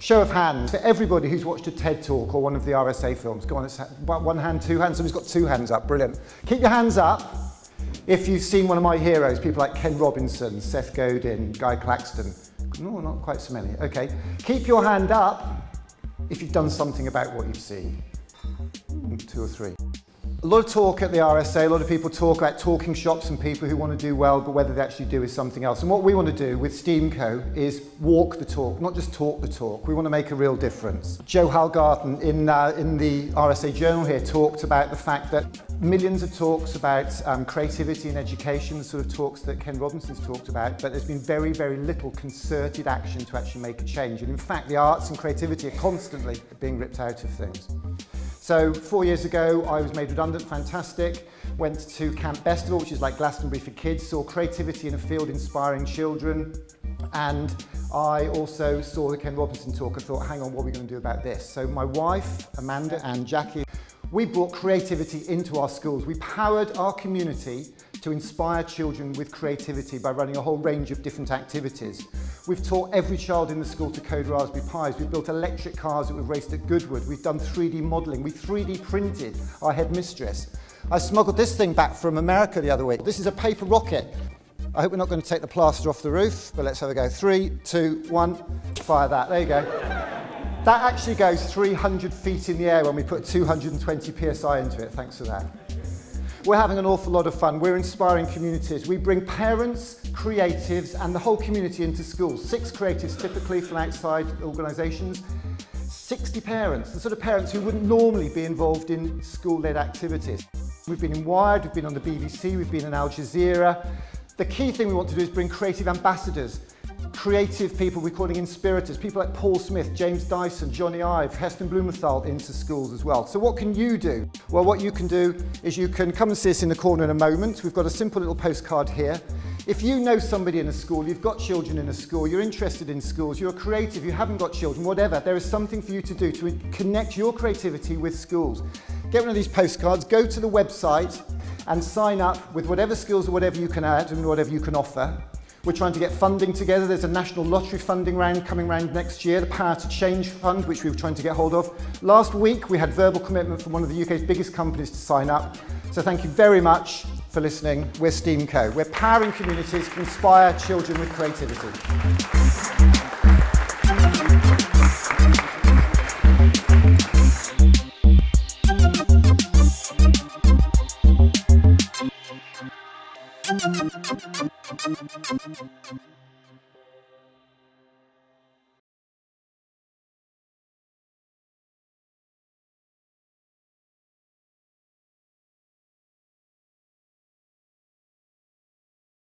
Show of hands for everybody who's watched a TED Talk or one of the RSA films. Go on, it's one hand, two hands. Somebody's got two hands up, brilliant. Keep your hands up if you've seen one of my heroes, people like Ken Robinson, Seth Godin, Guy Claxton. No, not quite so many. Okay, keep your hand up if you've done something about what you've seen. 2 or 3. A lot of talk at the RSA, a lot of people talk about talking shops and people who want to do well, but whether they actually do is something else. And what we want to do with STEAMco is walk the talk, not just talk the talk. We want to make a real difference. Joe Halgarten in the RSA Journal here talked about the fact that millions of talks about creativity in education, the sort of talks that Ken Robinson's talked about, but there's been very, very little concerted action to actually make a change. And in fact, the arts and creativity are constantly being ripped out of things. So 4 years ago, I was made redundant, fantastic, went to Camp Festival, which is like Glastonbury for kids, saw creativity in a field inspiring children, and I also saw the Ken Robinson talk and thought, hang on, what are we going to do about this? So my wife, Amanda, and Jackie, we brought creativity into our schools. We powered our community to inspire children with creativity by running a whole range of different activities. We've taught every child in the school to code Raspberry Pis. We've built electric cars that we've raced at Goodwood. We've done 3D modelling. We 3D printed our headmistress. I smuggled this thing back from America the other week. This is a paper rocket. I hope we're not going to take the plaster off the roof, but let's have a go. 3, 2, 1, fire that. There you go. That actually goes 300 feet in the air when we put 220 PSI into it. Thanks for that. We're having an awful lot of fun. We're inspiring communities. We bring parents, creatives, and the whole community into schools. 6 creatives typically from outside organisations. 60 parents, the sort of parents who wouldn't normally be involved in school-led activities. We've been in Wired, we've been on the BBC, we've been in Al Jazeera. The key thing we want to do is bring creative ambassadors. Creative people we're calling inspirators, people like Paul Smith, James Dyson, Johnny Ive, Heston Blumenthal into schools as well. So what can you do? Well, what you can do is you can come and see us in the corner in a moment. We've got a simple little postcard here. If you know somebody in a school, you've got children in a school, you're interested in schools, you're creative, you haven't got children, whatever, there is something for you to do to connect your creativity with schools. Get one of these postcards, go to the website and sign up with whatever skills or whatever you can add and whatever you can offer. We're trying to get funding together. There's a national lottery funding round coming round next year, the Power to Change Fund, which we were trying to get hold of. Last week, we had verbal commitment from one of the UK's biggest companies to sign up. So thank you very much for listening. We're STEAMco. We're powering communities to inspire children with creativity.